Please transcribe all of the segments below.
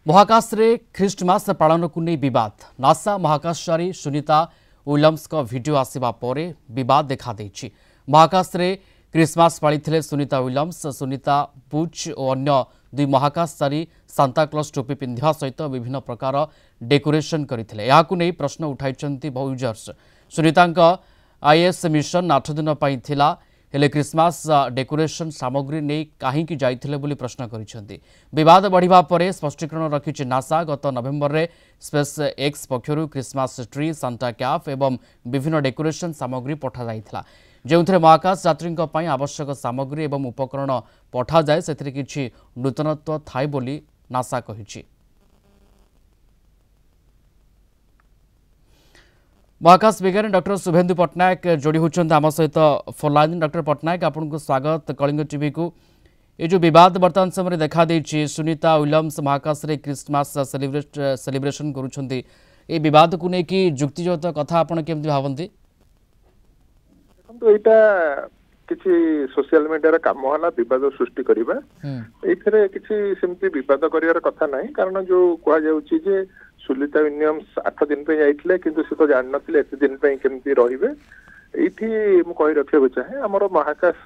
महाकाश रे ख्रीष्टमास पालन को नहीं विवाद नासा महाकाशचारी सुनीता विलियम्स का वीडियो आसिबा परे विवाद देखा देछि। महाकाश रे क्रिसमस पाली सुनीता विलियम्स सुनीता बुच और अन्य दुई महाकाशचारी सांता क्लॉज टोपी पिंधा सहित विभिन्न प्रकार डेकोरेशन करथिले। याकु नै प्रश्न उठाइछन्ति बहु यूजर्स। सुनीता आईएएस मिशन 8 दिन पई थिला हेले क्रिसमस डेकोरेशन सामग्री नहीं कहीं जाइथिले बोली प्रश्न करिसेंती। विवाद बढ़िबा परे स्पष्टीकरण रखिछि नासा। गत नवेम्बर रे स्पेस एक्स पक्षरु क्रिसमस ट्री सांता कैप एवं विभिन्न डेकोरेशन सामग्री पठा जाइथिला जेउथरे महाकाश यात्री पई आवश्यक सामग्री एवं उपकरण पठा जाए सेथिरे किछि नूतनत्व थाय बोली नासा कहिछि। महाकाश विज्ञानी डॉक्टर शुभेन्दु पट्टनायक जोड़ी होचंत आम सहित फोन लाइन। डॉक्टर पट्टनायक आपको स्वागत कलिंग टीवी को। ये जो विवाद वर्तमान समय देखा देछि सुनीता विलियम्स महाकाश रे क्रिसमस सेलिब्रेशन करूछंती ए विवाद को नै कि जुक्तियुक्त कथा आपण केमति भावंती? तो एटा किछि सोशल मीडिया रे काम होला विवाद सृष्टि करिबा। एथरे किछि सेमति विवाद करियार कथा नाही कारण जो कोआ जाउछि जे सुनीता विलियम्स 8 दिन पे जाइथिले किंतु से तो जान नथिले एते दिन पे केमति रहिबे। एठी मु कहि रखिबे चाहे हमर महाकाश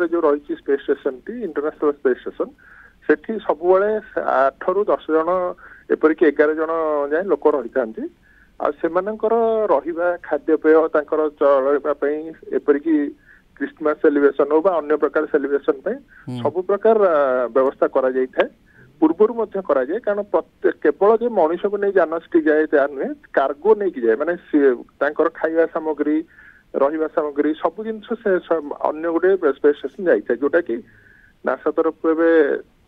रे जो रहिछि स्पेस स्टेशन टी इंटरनेशनल स्पेस स्टेशन सेठी सब बेले 8 रु 10 जन एपरि कि 11 जन जाय लोक रहितांती आ सेमानकर रहिबा खाद्यपेय तांकर चलबा पई एपरि कि क्रिसमस सेलिब्रेशन हो बा अन्य प्रकार सेलिब्रेशन पे सब प्रकार व्यवस्था करा जाय थाए। पूर्वर मध्य करा जाए कारण केवल जो मनीष को नहीं जानसटी जाए नुहे कार्गो नहीं कि जाए माने तांकर खाइबा सामग्री रहिबा सामग्री सब जिनस से अन्य गोटे स्पेस स्टेशन जाए जोटा कि नासा तरफ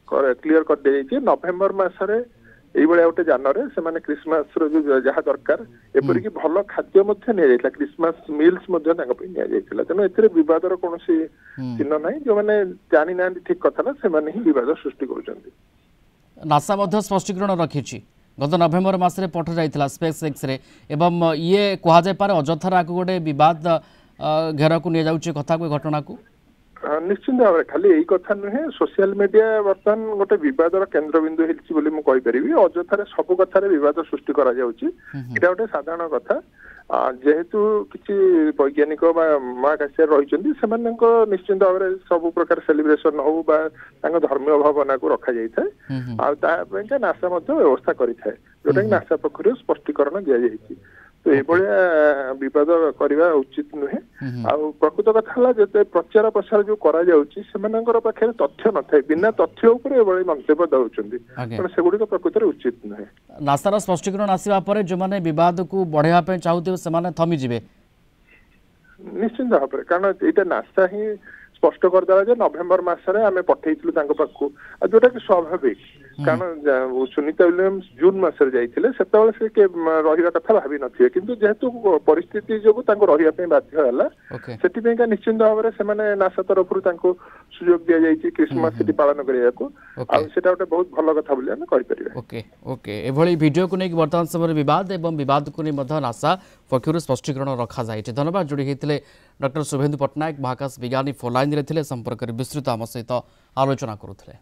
क्लियर कर दे जाइए। नवेम्बर मासरे एई बळे गोटे जानरे से माने क्रिसमस रो जो जहा दरकार एपरि कि भलो खाद्य मध्य नै जाइतला क्रिसमस मील्स मध्य तांग पे नै जाइतला तेनो एतरे विवादर कोनोसी चिन्ह नाही जो माने जानि ना ठीक कथा ना से माने ही विवाद सृष्टि करूचंती। नासा मध्य स्पष्टीकरण रखिछि गत नवेम्बर मासरे पठ जाइतला स्पेस एक्स रे एवं ये कहा जाय पारे अजथरा को गोटे विवाद घेरा को नै जाउछि कथा को घटना को निश्चित भाव में खाली यही कथा नुहे सोशल मीडिया बर्तमान गोटे विवादर केन्द्रबिंदु होइछि बोली मु कहि परिबी। अजथारे सब कथारे विवाद सृष्टि करा जाउछि एटा गोटे साधारण कथा जेहेतु किछि वैज्ञानिक बा महाकाश रहिचंदी सेमानक निश्चित भाव में सब प्रकार सेलिब्रेशन हो बा तांग धर्मीय भावना को रखा जाय थाए आ ता पेंका नासा मध्य व्यवस्था करि थाए जोटा कि नासा पक्षरु स्पष्टीकरण दिया जायछि। तो ये विवाद करवा उचित नुहे आ प्रकृत कथा हला जते प्रचार प्रसार जो करा जाउछि सेमानकर पाखे तथ्य न थाए बिना तथ्य ऊपर एबळे मंतव्य दउछंदी पण सेगुडी को प्रकृत रे उचित नुहे। नासा रा स्पष्टीकरण आसीबा परे जो माने विवाद को बढ़ावा पे चाहुते सेमाने थमी जिवे निश्चित भाव में कारण एटा नासा ही स्पष्ट कर दला जे नवेम्बर मासरे आमे पठेइतलु तांको पाखु आ जोटा कि स्वाभाविक कारण सुनीता विलियम्स जून मासरे जाइथिले सेतबेले से के रहिबा कथा भाबी नथिए किंतु जेहेतु परिस्थिति जोगु तांको रहिबा पे बाध्य हला सेति पे का निश्चित भाव में से माने नासा तरफ रु तांको सुयोग दिया जाइछि क्रिसमस सिटी पालन करिया को आ सेटा ओटे बहुत भलो कथा बोली हम कहि परिबे। ओके ओके एभली वीडियो को नै वर्तमान समय विवाद एवं विवाद को नै मध्य नासा पक्षरु स्पष्टीकरण रखा जाइछि। धन्यवाद जोड़ी हेतिले डॉक्टर शुभेन्दु पट्टनायक महाकाश विज्ञानी फोन लाइन रे थिले संपर्क विस्तृत आम सहित आलोचना करुथिले।